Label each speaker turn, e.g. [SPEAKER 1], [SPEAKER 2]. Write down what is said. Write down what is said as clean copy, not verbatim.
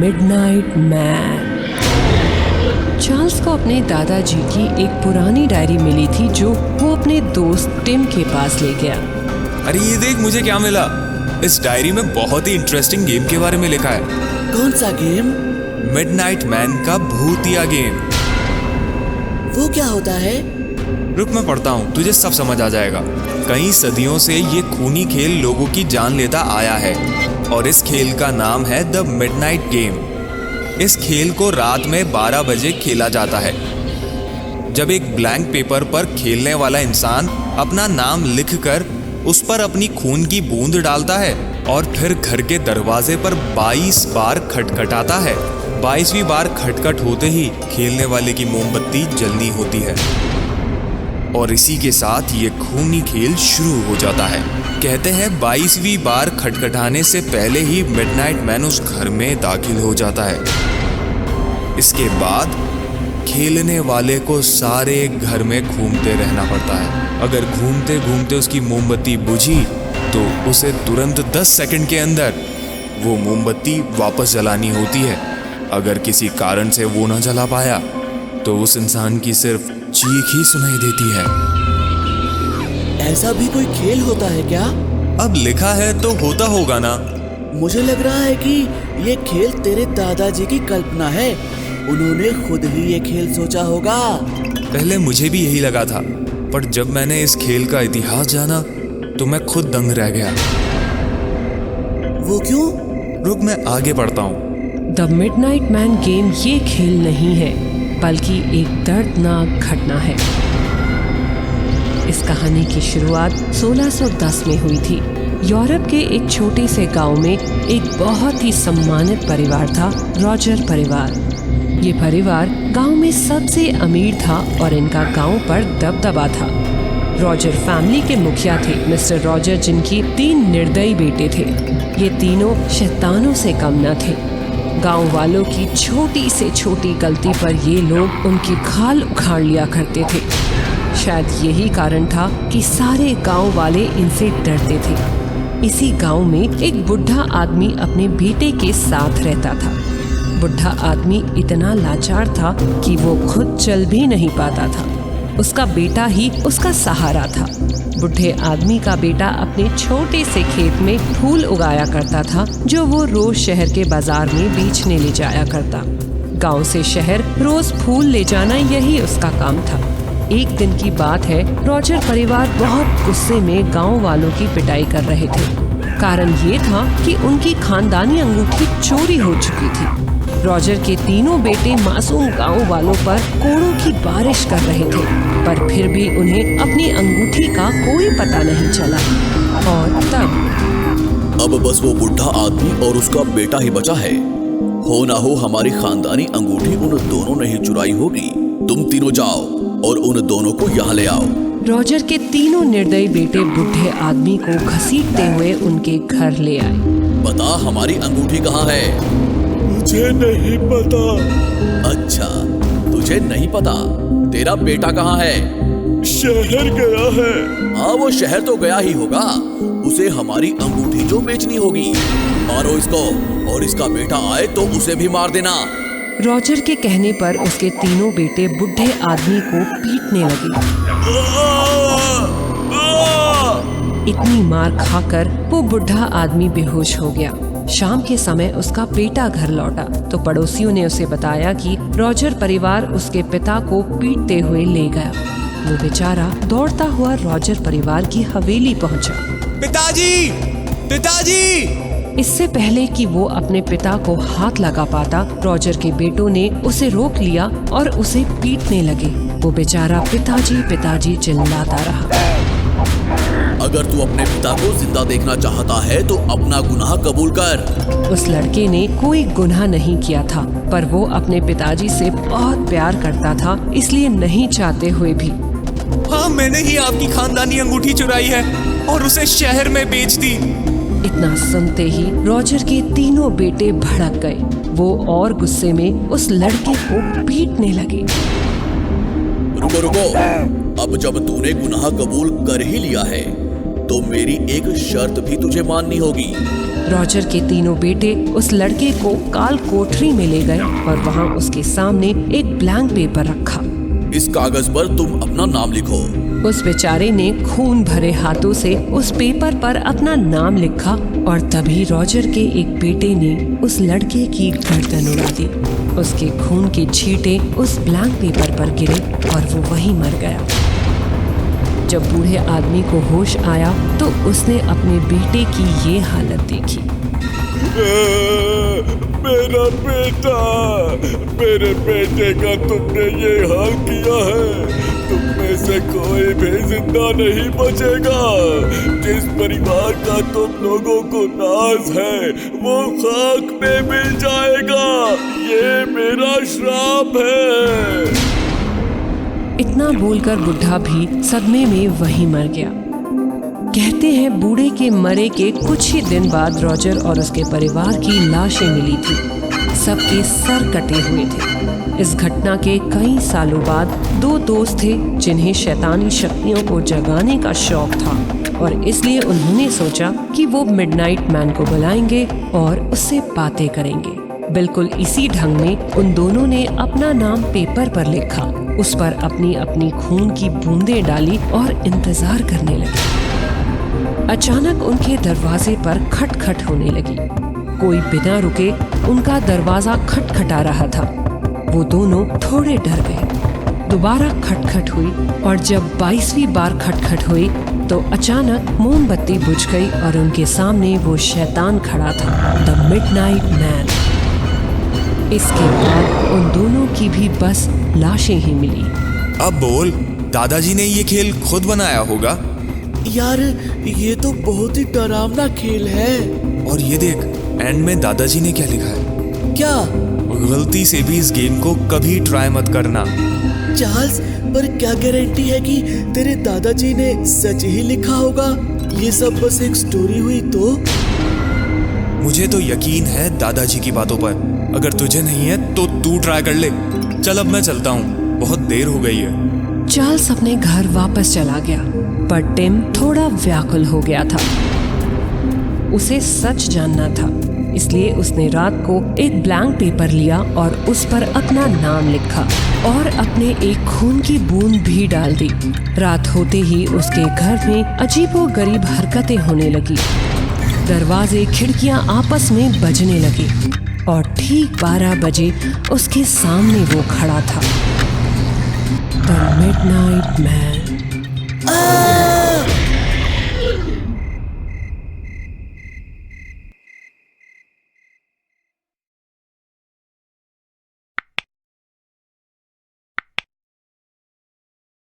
[SPEAKER 1] Midnight man. Charles को अपने दादाजी की एक पुरानी डायरी मिली थी जो वो अपने दोस्त टिम के पास ले गया।
[SPEAKER 2] अरे ये देख मुझे क्या मिला। इस डायरी में बहुत ही इंटरेस्टिंग गेम के बारे में लिखा है।
[SPEAKER 3] कौन सा गेम?
[SPEAKER 2] मिडनाइट मैन का भूतिया गेम।
[SPEAKER 3] वो क्या होता है?
[SPEAKER 2] रुक मैं पढ़ता हूँ, तुझे सब समझ आ जाएगा। कई सदियों से ये खूनी खेल लोगों की जान लेता आया है और इस खेल का नाम है द मिडनाइट गेम। इस खेल को रात में 12 बजे खेला जाता है, जब एक ब्लैंक पेपर पर खेलने वाला इंसान अपना नाम लिखकर उस पर अपनी खून की बूंद डालता है और फिर घर के दरवाजे पर 22 बार खटखटाता है। 22वीं बार खटखट होते ही खेलने वाले की मोमबत्ती जलनी होती है और इसी के साथ ये खूनी खेल शुरू हो जाता है। कहते हैं 22वीं बार खटखटाने से पहले ही मिडनाइट मैन उस घर में दाखिल हो जाता है। इसके बाद खेलने वाले को सारे घर में घूमते रहना पड़ता है। अगर घूमते घूमते उसकी मोमबत्ती बुझी तो उसे तुरंत 10 सेकंड के अंदर वो मोमबत्ती वापस जलानी होती है। अगर किसी कारण से वो ना जला पाया तो उस इंसान की सिर्फ चीख ही सुनाई देती है।
[SPEAKER 3] ऐसा भी कोई खेल होता है क्या?
[SPEAKER 2] अब लिखा है तो होता होगा ना।
[SPEAKER 3] मुझे लग रहा है कि ये खेल तेरे दादाजी की कल्पना है। उन्होंने खुद ही ये खेल सोचा होगा।
[SPEAKER 2] पहले मुझे भी यही लगा था, पर जब मैंने इस खेल का इतिहास जाना तो मैं खुद दंग रह गया।
[SPEAKER 3] वो क्यों?
[SPEAKER 2] रुक मैं आगे पढ़ता हूँ।
[SPEAKER 1] द मिडनाइट मैन गेम ये खेल नहीं है, बल्कि एक दर्दनाक घटना है। इस कहानी की शुरुआत 1610 में हुई थी। यूरोप के एक छोटे से गांव में एक बहुत ही सम्मानित परिवार था, रॉजर परिवार। ये परिवार गांव में सबसे अमीर था और इनका गांव पर दबदबा था। रॉजर फैमिली के मुखिया थे मिस्टर रॉजर, जिनकी 3 निर्दयी बेटे थे। ये तीनों शैतानों से कम न थे। गांव वालों की छोटी से छोटी गलती पर ये लोग उनकी खाल उखाड़ लिया करते थे। शायद यही कारण था कि सारे गांव वाले इनसे डरते थे। इसी गांव में एक बुढ़ा आदमी अपने बेटे के साथ रहता था। बुढ़ा आदमी इतना लाचार था कि वो खुद चल भी नहीं पाता था। उसका बेटा ही उसका सहारा था। बुढ़े आदमी का बेटा अपने छोटे से खेत में फूल उगाया करता था, जो वो रोज शहर के बाजार में बेचने ले जाया करता। गांव से शहर रोज फूल ले जाना यही उसका काम था। एक दिन की बात है, रॉजर परिवार बहुत गुस्से में गांव वालों की पिटाई कर रहे थे। कारण ये था कि उनकी खानदानी अंगूठी चोरी हो चुकी थी। रॉजर के तीनों बेटे मासूम गांव वालों पर कोड़ों की बारिश कर रहे थे, पर फिर भी उन्हें अपनी अंगूठी का कोई पता नहीं चला। और तब
[SPEAKER 4] अब बस वो बुढ़ा आदमी और उसका बेटा ही बचा है। हो ना हो हमारी खानदानी अंगूठी उन दोनों ने ही चुराई होगी। तुम तीनों जाओ और उन दोनों को यहाँ ले आओ।
[SPEAKER 1] रॉजर के तीनों निर्दयी बेटे बुढ़े आदमी को घसीटते हुए उनके घर ले आए।
[SPEAKER 4] बता हमारी अंगूठी कहाँ है?
[SPEAKER 3] मुझे नहीं पता।
[SPEAKER 4] अच्छा तुझे नहीं पता? तेरा बेटा कहाँ है?
[SPEAKER 3] शहर गया है।
[SPEAKER 4] हाँ वो शहर तो गया ही होगा। उसे हमारी अंगूठी जो बेचनी होगी। मारो इसको और इसका बेटा आए तो उसे भी मार देना।
[SPEAKER 1] रॉजर के कहने पर उसके तीनों बेटे बुढ़े आदमी को पीटने लगे। इतनी मार खाकर वो बुढ़ा आदमी बेहोश हो गया। शाम के समय उसका बेटा घर लौटा तो पड़ोसियों ने उसे बताया कि रॉजर परिवार उसके पिता को पीटते हुए ले गया। वो बेचारा दौड़ता हुआ रॉजर परिवार की हवेली पहुंचा।
[SPEAKER 2] पिताजी! पिताजी!
[SPEAKER 1] इससे पहले कि वो अपने पिता को हाथ लगा पाता, रॉजर के बेटों ने उसे रोक लिया और उसे पीटने लगे। वो बेचारा पिताजी पिताजी चिल्लाता रहा।
[SPEAKER 4] अगर तू अपने पिता को जिंदा देखना चाहता है तो अपना गुनाह कबूल कर।
[SPEAKER 1] उस लड़के ने कोई गुनाह नहीं किया था, पर वो अपने पिताजी से बहुत प्यार करता था, इसलिए नहीं चाहते हुए भी।
[SPEAKER 2] हाँ मैंने ही आपकी खानदानी अंगूठी चुराई है और उसे शहर में बेच दी।
[SPEAKER 1] इतना सुनते ही रॉजर के तीनों बेटे भड़क गए। वो और गुस्से में उस लड़के को पीटने लगे।
[SPEAKER 4] रुको रुको, अब जब तूने गुनाह कबूल कर ही लिया है तो मेरी एक शर्त भी तुझे माननी होगी।
[SPEAKER 1] रॉजर के तीनों बेटे उस लड़के को काल कोठरी में ले गए और वहाँ उसके सामने एक ब्लैंक पेपर रखा।
[SPEAKER 4] इस कागज पर तुम अपना नाम लिखो।
[SPEAKER 1] उस बेचारे ने खून भरे हाथों से उस पेपर पर अपना नाम लिखा और तभी रॉजर के एक बेटे ने उस लड़के की गर्दन उड़ा दी। उसके खून के छींटे उस ब्लैंक पेपर पर गिरे और वो वहीं मर गया। जब बूढ़े आदमी को होश आया तो उसने अपने बेटे की ये हालत देखी।
[SPEAKER 5] मेरा बेटा, मेरे बेटे का तुमने ये हाल किया है। तुम में से कोई भी जिंदा नहीं बचेगा। जिस परिवार का तुम लोगों को नाज है वो खाक में मिल जाएगा। ये मेरा श्राप है।
[SPEAKER 1] इतना बोलकर बुढ़ा भी सदमे में वहीं मर गया। कहते हैं बूढ़े के मरे के कुछ ही दिन बाद रॉजर और उसके परिवार की लाशें मिली थी। सबके सर कटे हुए थे। इस घटना के कई सालों बाद दो दोस्त थे जिन्हें शैतानी शक्तियों को जगाने का शौक था और इसलिए उन्होंने सोचा कि वो मिडनाइट मैन को बुलाएंगे और उससे बातें करेंगे। बिल्कुल इसी ढंग में उन दोनों ने अपना नाम पेपर पर लिखा, उस पर अपनी अपनी खून की बूंदें डाली और इंतजार करने लगे। अचानक उनके दरवाजे पर खटखट होने लगी। कोई बिना रुके उनका दरवाजा खटखटा रहा था। वो दोनों थोड़े डर गए। दोबारा खटखट हुई और जब 22वीं बार खटखट हुई तो अचानक मोमबत्ती बुझ गई और उनके सामने वो शैतान खड़ा था, द मिडनाइट मैन। इसके बाद उन दोनों की भी बस लाशें ही मिली।
[SPEAKER 2] अब बोल, दादाजी ने ये खेल खुद बनाया होगा?
[SPEAKER 3] यार ये तो बहुत ही डरावना खेल है।
[SPEAKER 2] और ये देख, एंड में दादाजी ने क्या लिखा है?
[SPEAKER 3] क्या?
[SPEAKER 2] गलती से भी इस गेम को कभी ट्राई मत करना।
[SPEAKER 3] चार्ल्स, पर क्या गारंटी है कि तेरे दादाजी ने सच ही लिखा होगा? ये सब बस एक स्टोरी हुई तो?
[SPEAKER 2] मुझे तो यकीन है दादाजी की बातों पर। अगर तुझे नहीं है तो तू ट्राई कर ले। चल अब मैं चलता हूँ, बहुत देर हो गई है।
[SPEAKER 1] चार्ल्स अपने घर वापस चला गया, पर टिम थोड़ा व्याकुल हो गया था। उसे सच जानना था, इसलिए उसने रात को एक ब्लैंक पेपर लिया और उस पर अपना नाम लिखा और अपने एक खून की बूंद भी डाल दी। रात होते ही उसके घर में अजीबोगरीब हरकतें होने लगी। दरवाजे खिड़कियां आपस में बजने लगे और ठीक 12 बजे उसके सामने वो खड़ा था, द मिडनाइट मैन।